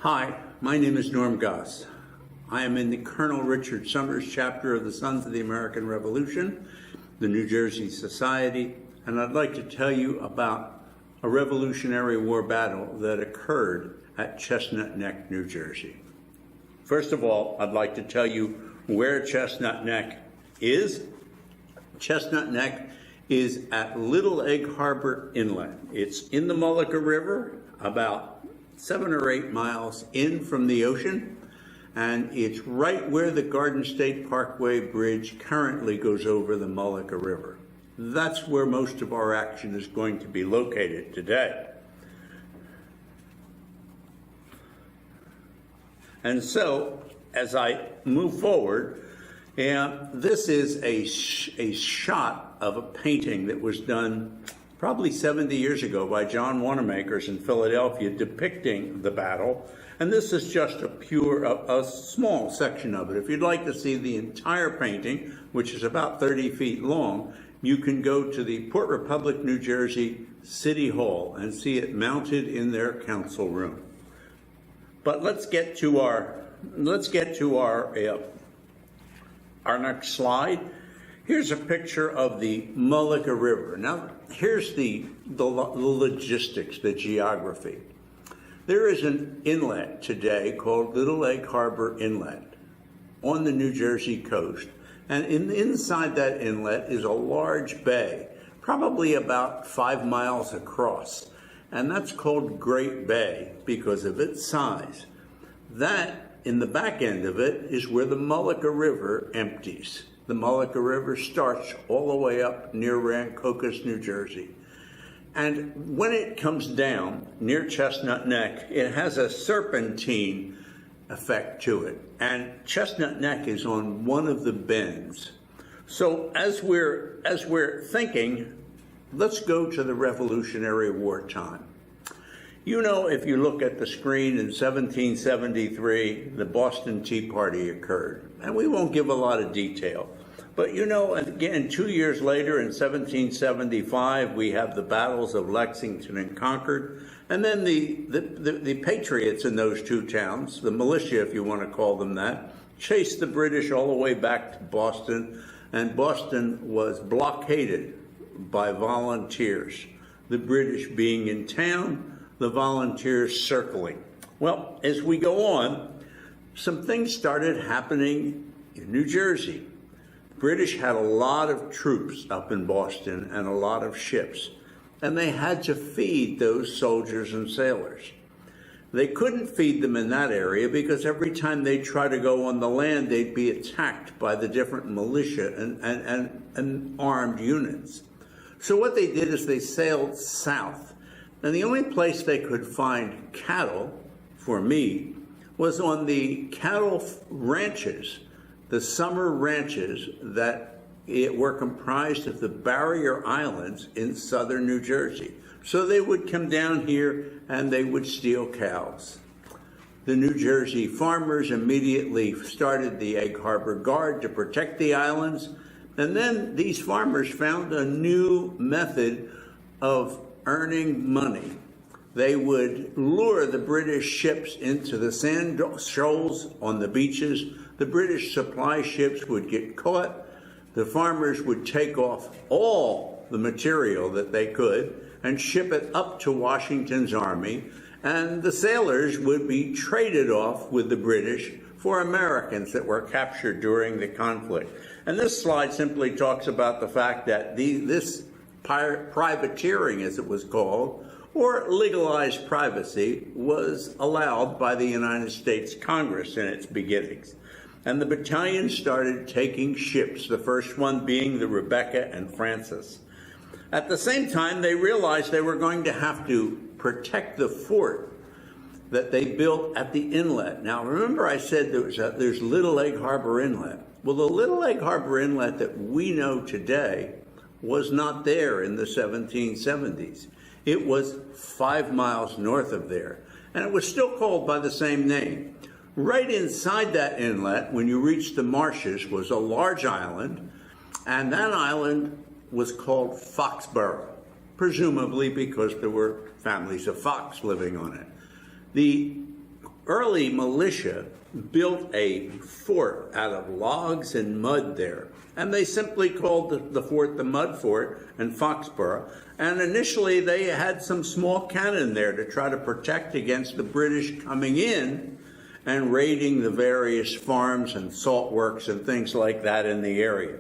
Hi, my name is Norm Goos. I am in the Colonel Richard Summers chapter of the Sons of the American Revolution, the New Jersey Society, and I'd like to tell you about a Revolutionary War battle that occurred at Chestnut Neck, New Jersey. First of all, I'd like to tell you where Chestnut Neck is. Chestnut Neck is at Little Egg Harbor Inlet. It's in the Mullica River, about 7 or 8 miles in from the ocean, and it's right where the Garden State Parkway Bridge currently goes over the Mullica River. That's where most of our action is going to be located today. And so, as I move forward, this is a shot of a painting that was done probably 70 years ago by John Wanamaker's in Philadelphia depicting the battle. And this is just a small section of it. If you'd like to see the entire painting, which is about 30 feet long, you can go to the Port Republic, New Jersey City Hall and see it mounted in their council room. But let's get to our next slide. Here's a picture of the Mullica River. Now, here's the logistics, the geography. There is an inlet today called Little Egg Harbor Inlet on the New Jersey coast. And inside that inlet is a large bay, probably about 5 miles across. And that's called Great Bay because of its size. That, in the back end of it, is where the Mullica River empties. The Mullica River starts all the way up near Rancocas, New Jersey. And when it comes down near Chestnut Neck, it has a serpentine effect to it. And Chestnut Neck is on one of the bends. So as we're thinking, let's go to the Revolutionary War time. You know, if you look at the screen in 1773, the Boston Tea Party occurred. And we won't give a lot of detail. But you know, again, 2 years later in 1775, we have the battles of Lexington and Concord. And then the patriots in those two towns, the militia, if you want to call them that, chased the British all the way back to Boston. And Boston was blockaded by volunteers, the British being in town, the volunteers circling. Well, as we go on, some things started happening in New Jersey. The British had a lot of troops up in Boston and a lot of ships, and they had to feed those soldiers and sailors. They couldn't feed them in that area because every time they try to go on the land, they'd be attacked by the different militia and armed units. So what they did is they sailed south. And the only place they could find cattle for meat was on the cattle ranches, the summer ranches that were comprised of the barrier islands in southern New Jersey. So they would come down here and they would steal cows. The New Jersey farmers immediately started the Egg Harbor Guard to protect the islands. And then these farmers found a new method of earning money. They would lure the British ships into the sand shoals on the beaches. The British supply ships would get caught. The farmers would take off all the material that they could and ship it up to Washington's army. And the sailors would be traded off with the British for Americans that were captured during the conflict. And this slide simply talks about the fact that this privateering, as it was called, or legalized privacy, was allowed by the United States Congress in its beginnings. And the battalion started taking ships, the first one being the Rebecca and Francis. At the same time, they realized they were going to have to protect the fort that they built at the inlet. Now, remember I said there's Little Egg Harbor Inlet. Well, the Little Egg Harbor Inlet that we know today was not there in the 1770s. It was 5 miles north of there, and it was still called by the same name. Right inside that inlet, when you reached the marshes, was a large island, and that island was called Foxborough, presumably because there were families of fox living on it. The early militia built a fort out of logs and mud there. And they simply called the fort the Mud Fort in Foxborough. And initially they had some small cannon there to try to protect against the British coming in and raiding the various farms and salt works and things like that in the area.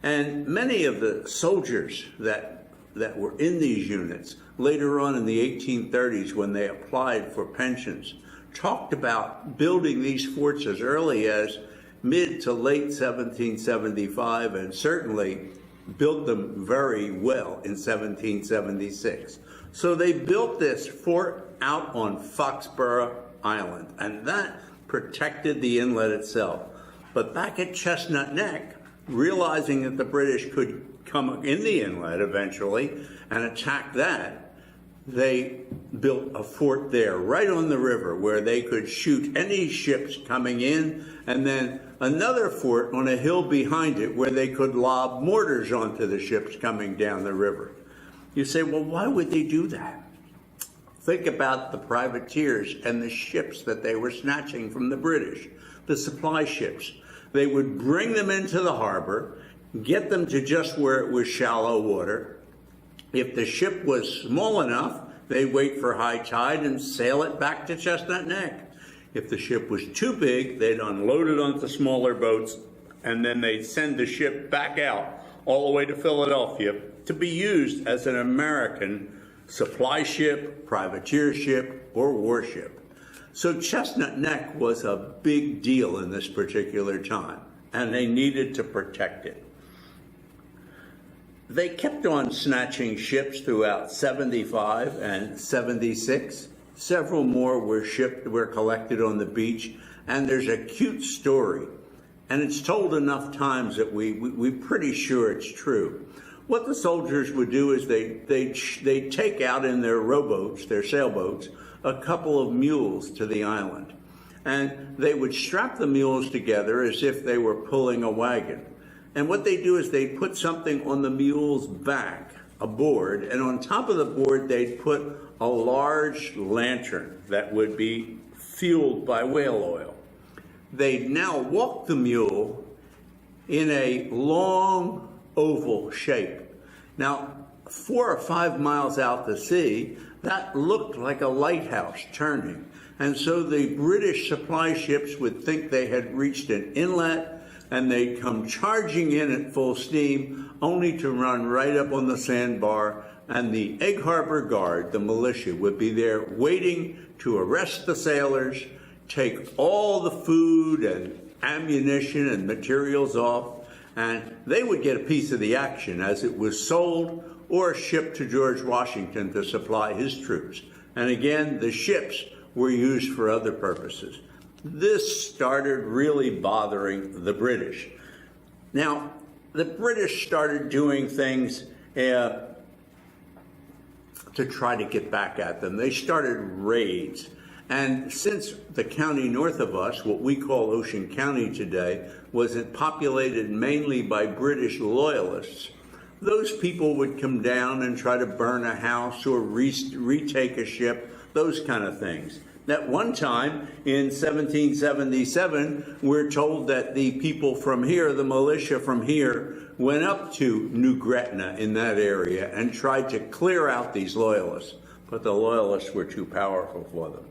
And many of the soldiers that were in these units later on in the 1830s, when they applied for pensions, talked about building these forts as early as mid to late 1775, and certainly built them very well in 1776. So they built this fort out on Foxborough Island, and that protected the inlet itself. But back at Chestnut Neck, realizing that the British could come in the inlet eventually and attack that, they built a fort there right on the river where they could shoot any ships coming in, and then another fort on a hill behind it where they could lob mortars onto the ships coming down the river. You say, well, why would they do that? Think about the privateers and the ships that they were snatching from the British, the supply ships. They would bring them into the harbor, get them to just where it was shallow water. If the ship was small enough, they'd wait for high tide and sail it back to Chestnut Neck. If the ship was too big, they'd unload it onto smaller boats, and then they'd send the ship back out all the way to Philadelphia to be used as an American supply ship, privateer ship, or warship. So Chestnut Neck was a big deal in this particular time, and they needed to protect it. They kept on snatching ships throughout 75 and 76. Several more were collected on the beach, and there's a cute story, and it's told enough times that we're pretty sure it's true. What the soldiers would do is they'd take out in their rowboats, their sailboats, a couple of mules to the island, and they would strap the mules together as if they were pulling a wagon. And what they do is they put something on the mule's back, a board, and on top of the board they'd put a large lantern that would be fueled by whale oil. They'd now walk the mule in a long oval shape. Now, 4 or 5 miles out to sea, that looked like a lighthouse turning. And so the British supply ships would think they had reached an inlet, and they'd come charging in at full steam, only to run right up on the sandbar, and the Egg Harbor Guard, the militia, would be there waiting to arrest the sailors, take all the food and ammunition and materials off, and they would get a piece of the action as it was sold or shipped to George Washington to supply his troops. And again, the ships were used for other purposes. This started really bothering the British. Now, the British started doing things to try to get back at them. They started raids. And since the county north of us, what we call Ocean County today, was populated mainly by British loyalists, those people would come down and try to burn a house or retake a ship, those kind of things. At one time, in 1777, we're told that the people from here, the militia from here, went up to New Gretna in that area and tried to clear out these loyalists, but the loyalists were too powerful for them.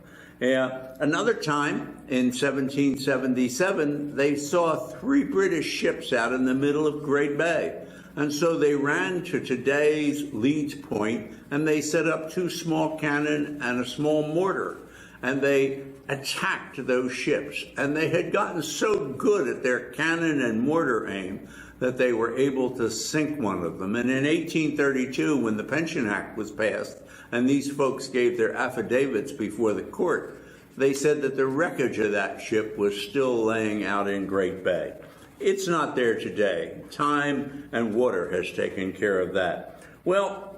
Another time, in 1777, they saw 3 British ships out in the middle of Great Bay. And so they ran to today's Leeds Point, and they set up 2 small cannon and a small mortar. And they attacked those ships. And they had gotten so good at their cannon and mortar aim that they were able to sink one of them. And in 1832, when the Pension Act was passed, and these folks gave their affidavits before the court, they said that the wreckage of that ship was still laying out in Great Bay. It's not there today. Time and water has taken care of that. Well,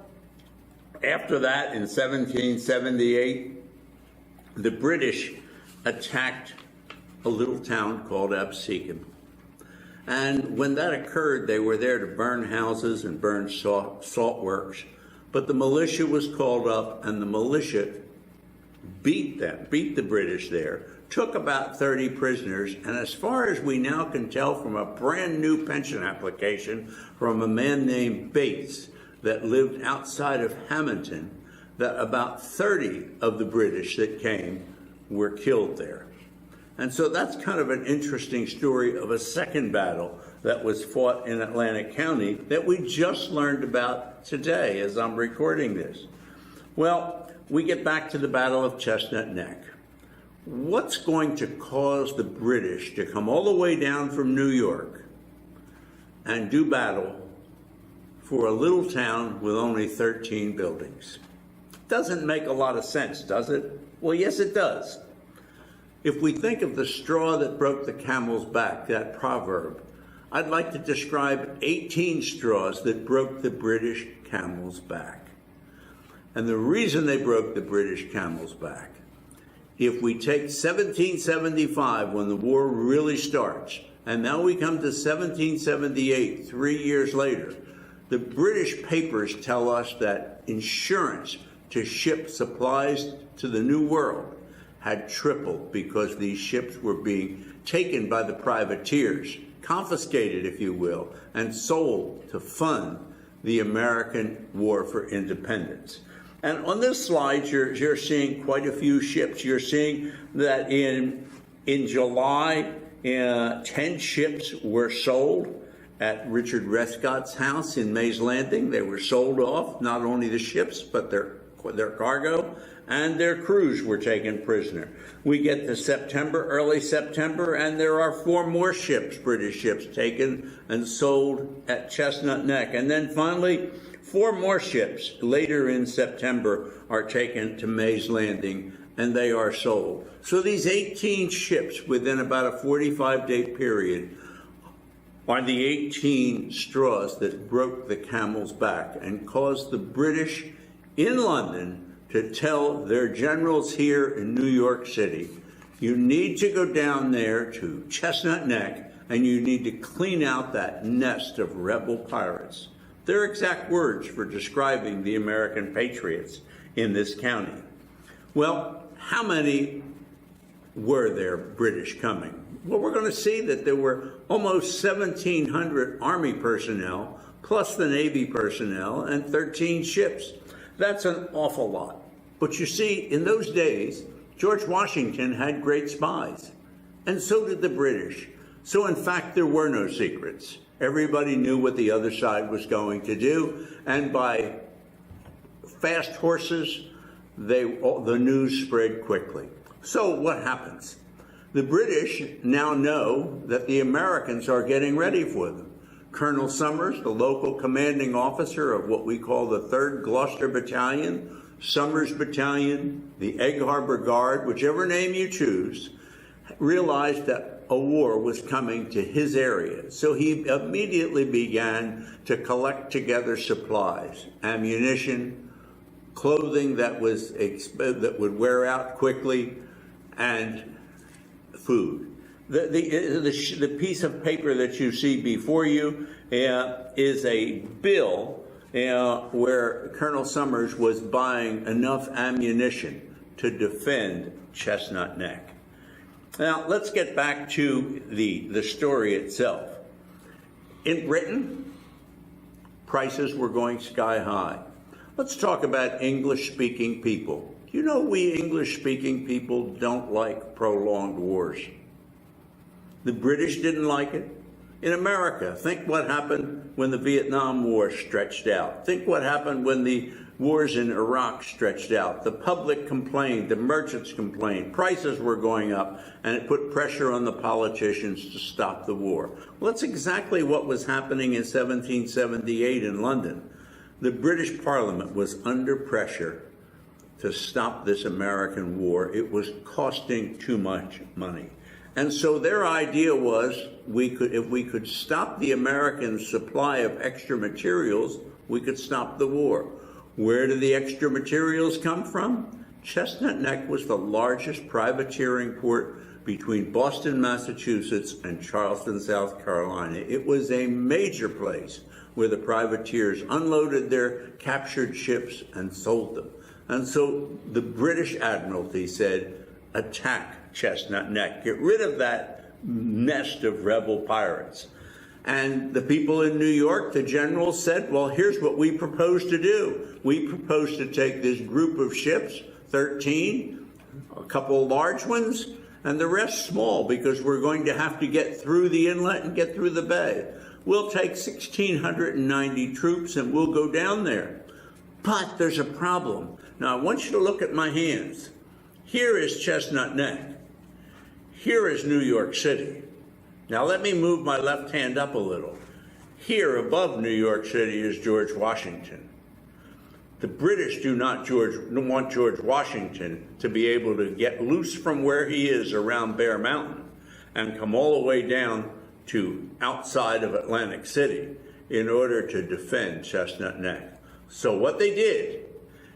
after that, in 1778, the British attacked a little town called Absecon. And when that occurred, they were there to burn houses and burn salt works. But the militia was called up, and the militia beat the British there, took about 30 prisoners, and as far as we now can tell from a brand new pension application from a man named Bates that lived outside of Hamilton, that about 30 of the British that came were killed there. And so that's kind of an interesting story of a second battle that was fought in Atlantic County that we just learned about today as I'm recording this. Well, we get back to the Battle of Chestnut Neck. What's going to cause the British to come all the way down from New York and do battle for a little town with only 13 buildings? Doesn't make a lot of sense, does it? Well, yes, it does. If we think of the straw that broke the camel's back, that proverb, I'd like to describe 18 straws that broke the British camel's back. And the reason they broke the British camel's back, if we take 1775, when the war really starts, and now we come to 1778, 3 years later, the British papers tell us that insurance to ship supplies to the New World had tripled because these ships were being taken by the privateers, confiscated, if you will, and sold to fund the American War for Independence. And on this slide, you're seeing quite a few ships. You're seeing that in July, 10 ships were sold at Richard Rescott's house in Mays Landing. They were sold off, not only the ships, but their cargo, and their crews were taken prisoner. We get to September, early September, and there are 4 more ships, British ships, taken and sold at Chestnut Neck. And then finally, 4 more ships later in September are taken to Mays Landing, and they are sold. So these 18 ships within about a 45-day period are the 18 straws that broke the camel's back and caused the British in London to tell their generals here in New York City, you need to go down there to Chestnut Neck and you need to clean out that nest of rebel pirates. Their exact words for describing the American patriots in this county. Well, how many were there British coming? Well, we're going to see that there were almost 1,700 Army personnel, plus the Navy personnel, and 13 ships. That's an awful lot. But you see, in those days, George Washington had great spies, and so did the British. So in fact, there were no secrets. Everybody knew what the other side was going to do, and by fast horses, the news spread quickly. So what happens? The British now know that the Americans are getting ready for them. Colonel Summers, the local commanding officer of what we call the 3rd Gloucester Battalion, Summers Battalion, the Egg Harbor Guard, whichever name you choose, realized that a war was coming to his area. So he immediately began to collect together supplies, ammunition, clothing that would wear out quickly, and food. The piece of paper that you see before you is a bill where Colonel Summers was buying enough ammunition to defend Chestnut Neck. Now, let's get back to the story itself. In Britain, prices were going sky high. Let's talk about English-speaking people. You know, we English-speaking people don't like prolonged wars. The British didn't like it. In America, think what happened when the Vietnam War stretched out. Think what happened when the wars in Iraq stretched out. The public complained, the merchants complained, prices were going up, and it put pressure on the politicians to stop the war. Well, that's exactly what was happening in 1778 in London. The British Parliament was under pressure to stop this American war. It was costing too much money. And so their idea was, if we could stop the American supply of extra materials, we could stop the war. Where do the extra materials come from? Chestnut Neck was the largest privateering port between Boston, Massachusetts, and Charleston, South Carolina. It was a major place where the privateers unloaded their captured ships and sold them. And so the British Admiralty said, attack Chestnut Neck, get rid of that nest of rebel pirates. And the people in New York, the generals said, well, here's what we propose to do. We propose to take this group of ships, 13, a couple large ones, and the rest small, because we're going to have to get through the inlet and get through the bay. We'll take 1,690 troops and we'll go down there. But there's a problem. Now, I want you to look at my hands. Here is Chestnut Neck. Here is New York City. Now let me move my left hand up a little. Here above New York City is George Washington. The British do not want George Washington to be able to get loose from where he is around Bear Mountain and come all the way down to outside of Atlantic City in order to defend Chestnut Neck. So what they did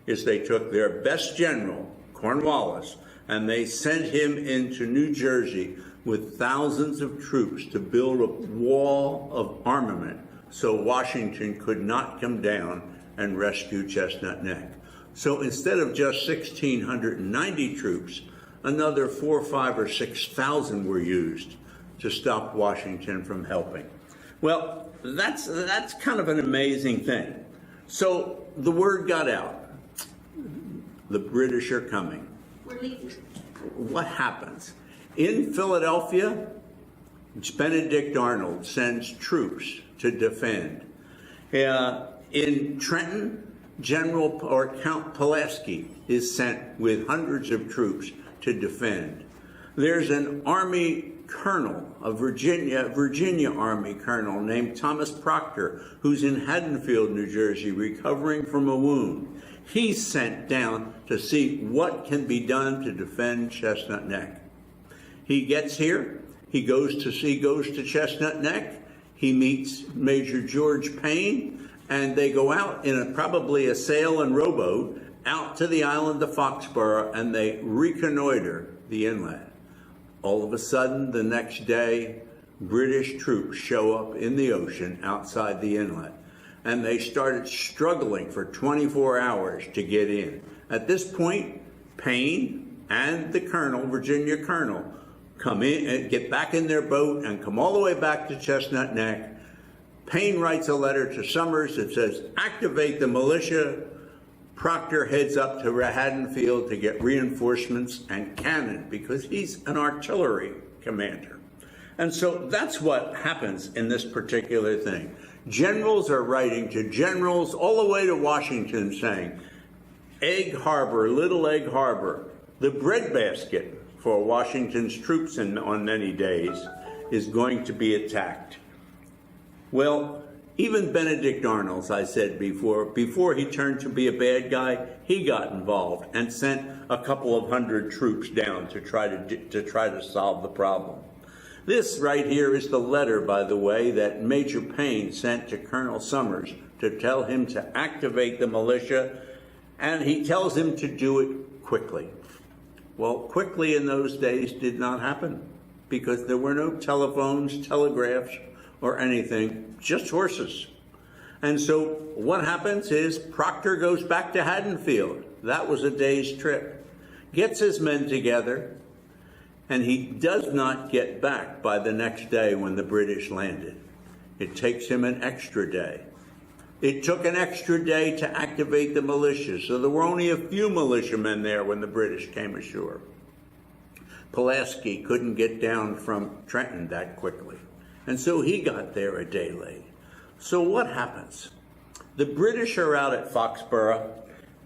is they took their best general, Cornwallis, and they sent him into New Jersey with thousands of troops to build a wall of armament so Washington could not come down and rescue Chestnut Neck. So instead of just 1,690 troops, another 4,000, 5,000, or 6,000 were used to stop Washington from helping. Well, that's kind of an amazing thing. So the word got out. The British are coming. We're leaving. What happens? In Philadelphia, Benedict Arnold sends troops to defend. In Trenton, Count Pulaski is sent with hundreds of troops to defend. There's an Army colonel, a Virginia Army colonel named Thomas Proctor, who's in Haddonfield, New Jersey, recovering from a wound. He's sent down to see what can be done to defend Chestnut Neck. He gets here, he goes to Chestnut Neck, he meets Major George Payne, and they go out in probably a sail and rowboat out to the island of Foxborough, and they reconnoiter the inlet. All of a sudden, the next day, British troops show up in the ocean outside the inlet, and they started struggling for 24 hours to get in. At this point, Payne and the colonel, Virginia colonel, come in and get back in their boat and come all the way back to Chestnut Neck. Payne writes a letter to Summers that says, activate the militia. Proctor heads up to Haddonfield to get reinforcements and cannon because he's an artillery commander. And so that's what happens in this particular thing. Generals are writing to generals all the way to Washington saying, Egg Harbor, Little Egg Harbor, the breadbasket for Washington's troops on many days, is going to be attacked. Well, even Benedict Arnold, as I said before he turned to be a bad guy, he got involved and sent a couple of hundred troops down to try to solve the problem. This right here is the letter, by the way, that Major Payne sent to Colonel Summers to tell him to activate the militia, and he tells him to do it quickly. Well, quickly in those days did not happen because there were no telephones, telegraphs, or anything, just horses. And so what happens is Proctor goes back to Haddonfield. That was a day's trip. Gets his men together, and he does not get back by the next day when the British landed. It takes him an extra day. It took an extra day to activate the militia, so there were only a few militiamen there when the British came ashore. Pulaski couldn't get down from Trenton that quickly, and so he got there a day late. So what happens? The British are out at Foxborough,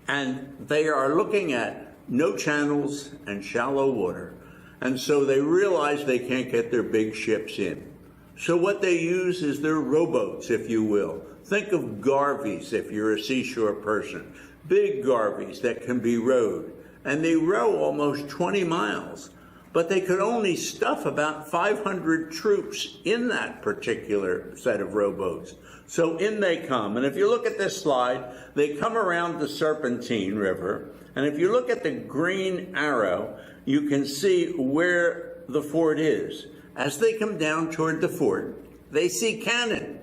and they are looking at no channels and shallow water, and so they realize they can't get their big ships in. So what they use is their rowboats, if you will. Think of garvies if you're a seashore person. Big garvies that can be rowed. And they row almost 20 miles. But they could only stuff about 500 troops in that particular set of rowboats. So in they come. And if you look at this slide, they come around the Serpentine River. And if you look at the green arrow, you can see where the fort is. As they come down toward the fort, they see cannon,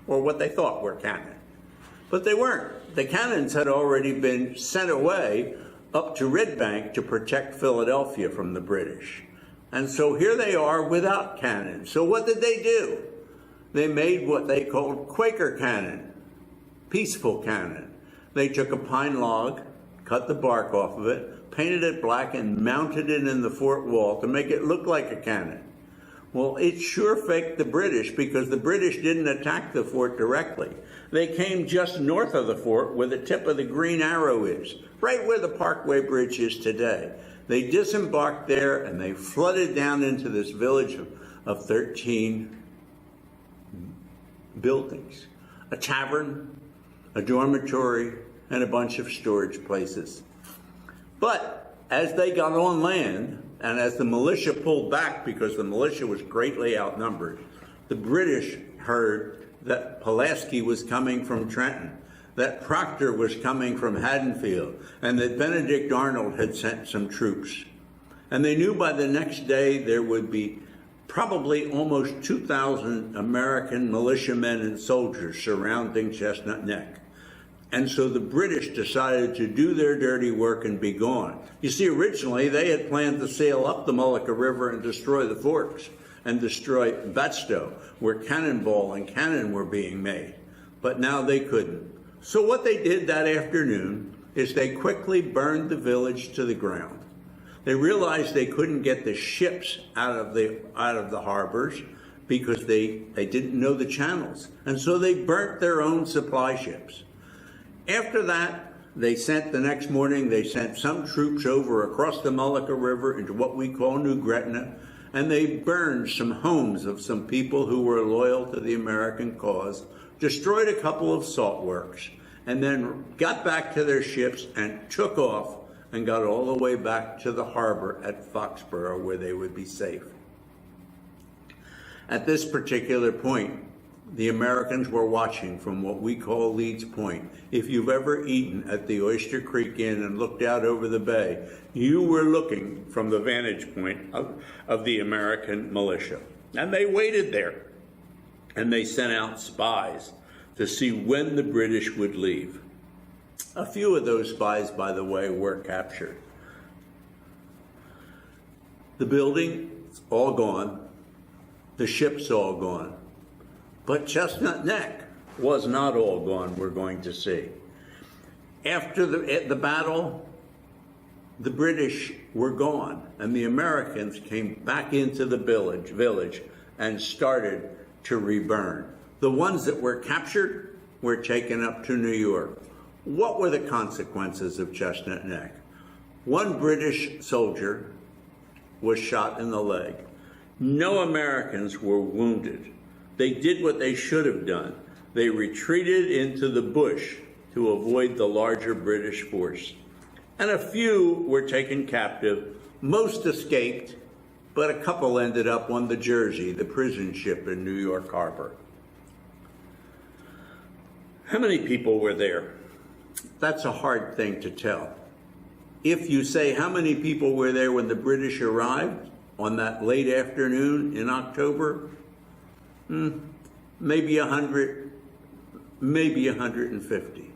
or what they thought were cannon. But they weren't. the cannons had already been sent away up to Red Bank to protect Philadelphia from the British. And so here they are without cannon. So what did they do? They made what they called Quaker cannon, peaceful cannon. They took a pine log, cut the bark off of it, painted it black, and mounted it in the fort wall to make it look like a cannon. Well, it sure faked the British, because the British didn't attack the fort directly. They came just north of the fort where the tip of the green arrow is, right where the Parkway Bridge is today. They disembarked there and they flooded down into this village of 13 buildings, a tavern, a dormitory, and a bunch of storage places. But as they got on land, and as the militia pulled back, because the militia was greatly outnumbered, the British heard that Pulaski was coming from Trenton, that Proctor was coming from Haddonfield, and that Benedict Arnold had sent some troops. And they knew by the next day there would be probably almost 2,000 American militiamen and soldiers surrounding Chestnut Neck. And so the British decided to do their dirty work and be gone. You see, originally they had planned to sail up the Mullica River and destroy the forts and destroy Batstow, where cannonball and cannon were being made. But now they couldn't. So what they did that afternoon is they quickly burned the village to the ground. They realized they couldn't get the ships out of the harbors because they didn't know the channels. And so they burnt their own supply ships. After that, the next morning, they sent some troops over across the Mullica River into what we call New Gretna, and they burned some homes of some people who were loyal to the American cause, destroyed a couple of salt works, and then got back to their ships and took off and got all the way back to the harbor at Foxborough, where they would be safe. At this particular point, the Americans were watching from what we call Leeds Point. If you've ever eaten at the Oyster Creek Inn and looked out over the bay, you were looking from the vantage point of the American militia. And they waited there, and they sent out spies to see when the British would leave. A few of those spies, by the way, were captured. The building's all gone. The ship's all gone. But Chestnut Neck was not all gone, we're going to see. After the battle, the British were gone, and the Americans came back into the village and started to reburn. The ones that were captured were taken up to New York. What were the consequences of Chestnut Neck? One British soldier was shot in the leg. No Americans were wounded. They did what they should have done. They retreated into the bush to avoid the larger British force. And a few were taken captive. Most escaped, but a couple ended up on the Jersey, the prison ship in New York Harbor. How many people were there? That's a hard thing to tell. If you say how many people were there when the British arrived on that late afternoon in October, maybe 100, maybe 150.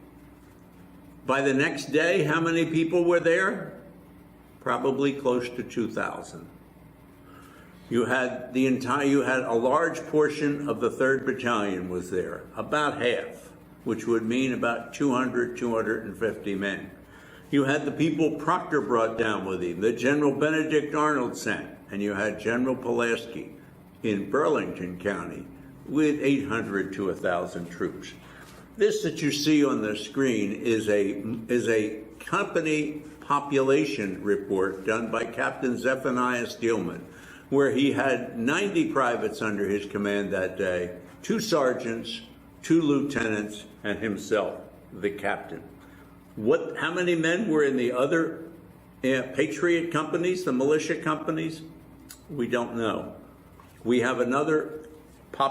By the next day, how many people were there? Probably close to 2,000. You had a large portion of the 3rd Battalion was there, about half, which would mean about 200, 250 men. You had the people Proctor brought down with him, that General Benedict Arnold sent, and you had General Pulaski in Burlington County with 800 to 1,000 troops. This that you see on the screen is a company population report done by Captain Zephaniah Steelman, where he had 90 privates under his command that day, 2 sergeants, 2 lieutenants, and himself, the captain. How many men were in the other Patriot companies, the militia companies? We don't know. We have another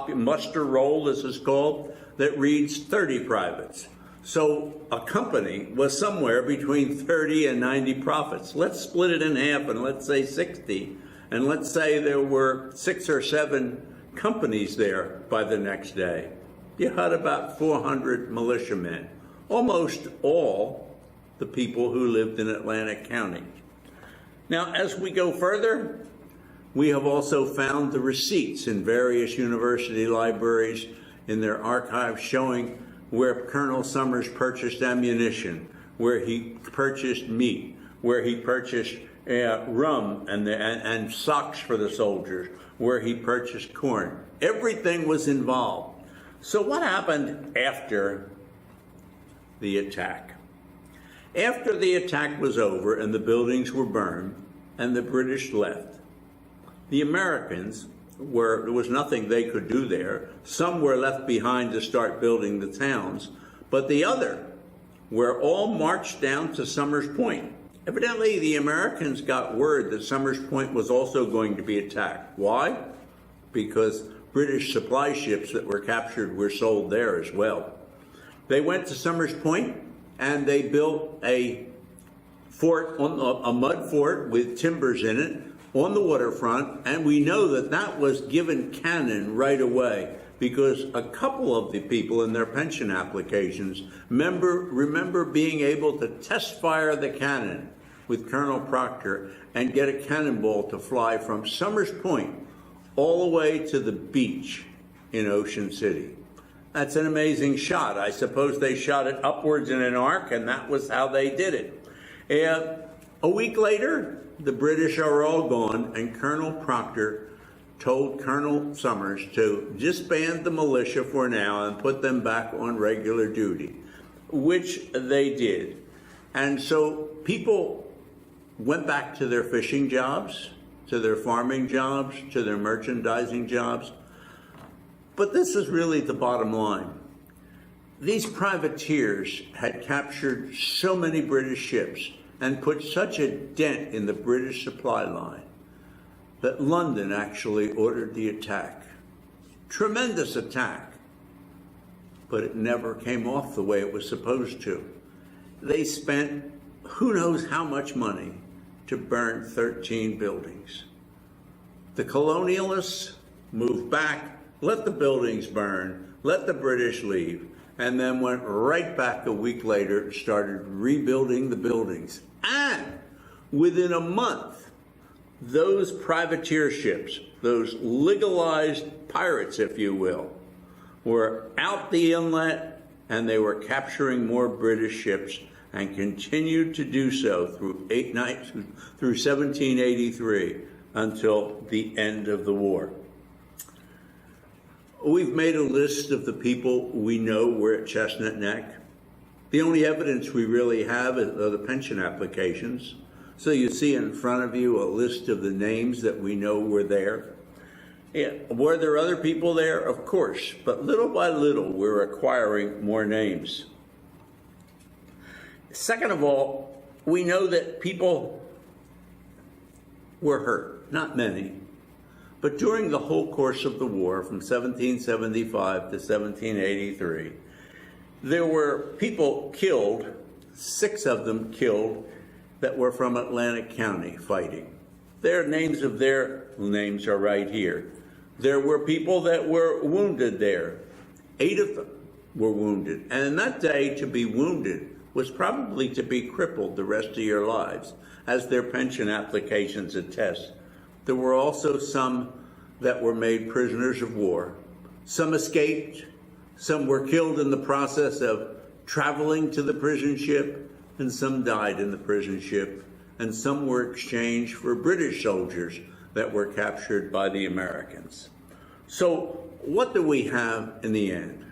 muster roll, this is called, that reads 30 privates. So a company was somewhere between 30 and 90 privates. Let's split it in half and let's say 60. And let's say there were 6 or 7 companies there by the next day. You had about 400 militiamen, almost all the people who lived in Atlantic County. Now, as we go further, we have also found the receipts in various university libraries in their archives showing where Colonel Summers purchased ammunition, where he purchased meat, where he purchased rum and socks for the soldiers, where he purchased corn. Everything was involved. So what happened after the attack? After the attack was over and the buildings were burned and the British left, the Americans there was nothing they could do there. Some were left behind to start building the towns, but the other were all marched down to Summers Point. Evidently, the Americans got word that Summers Point was also going to be attacked. Why? Because British supply ships that were captured were sold there as well. They went to Summers Point and they built a fort, a mud fort with timbers in it on the waterfront, and we know that that was given cannon right away because a couple of the people in their pension applications remember being able to test fire the cannon with Colonel Proctor and get a cannonball to fly from Summers Point all the way to the beach in Ocean City. That's an amazing shot. I suppose they shot it upwards in an arc, and that was how they did it. A week later, the British are all gone, and Colonel Proctor told Colonel Summers to disband the militia for now and put them back on regular duty, which they did. And so people went back to their fishing jobs, to their farming jobs, to their merchandising jobs. But this is really the bottom line. These privateers had captured so many British ships and put such a dent in the British supply line that London actually ordered the attack. Tremendous attack, but it never came off the way it was supposed to. They spent who knows how much money to burn 13 buildings. The colonialists moved back, let the buildings burn, let the British leave, and then went right back a week later and started rebuilding the buildings. And within a month, those privateer ships, those legalized pirates, if you will, were out the inlet and they were capturing more British ships and continued to do so through 1783 until the end of the war. We've made a list of the people we know were at Chestnut Neck. The only evidence we really have are the pension applications. So you see in front of you a list of the names that we know were there. Were there other people there? Of course, but little by little we're acquiring more names. Second of all, we know that people were hurt, not many, but during the whole course of the war from 1775 to 1783, there were people killed, 6 of them killed, that were from Atlantic County fighting. Their names are right here. There were people that were wounded there. 8 of them were wounded. And in that day, to be wounded was probably to be crippled the rest of your lives, as their pension applications attest. There were also some that were made prisoners of war. Some escaped. Some were killed in the process of traveling to the prison ship, and some died in the prison ship, and some were exchanged for British soldiers that were captured by the Americans. So what do we have in the end?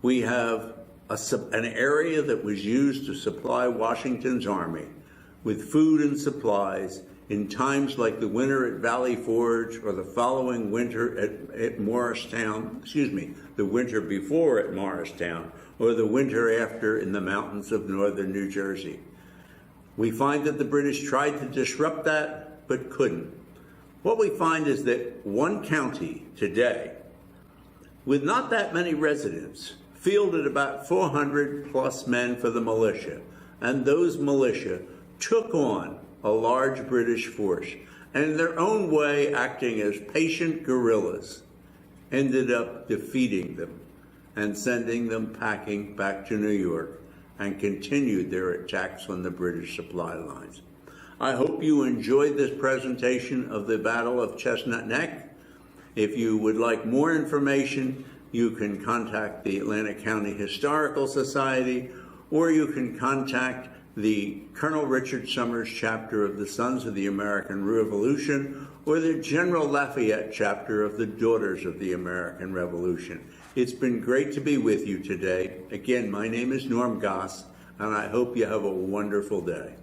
We have an area that was used to supply Washington's army with food and supplies in times like the winter at Valley Forge or the following winter at Morristown, the winter before at Morristown, or the winter after in the mountains of northern New Jersey. We find that the British tried to disrupt that, but couldn't. What we find is that one county today, with not that many residents, fielded about 400 plus men for the militia, and those militia took on a large British force, and in their own way, acting as patient guerrillas, ended up defeating them and sending them packing back to New York and continued their attacks on the British supply lines. I hope you enjoyed this presentation of the Battle of Chestnut Neck. If you would like more information, you can contact the Atlantic County Historical Society, or you can contact the Colonel Richard Summers chapter of the Sons of the American Revolution, or the General Lafayette chapter of the Daughters of the American Revolution. It's been great to be with you today. Again, my name is Norm Goss, and I hope you have a wonderful day.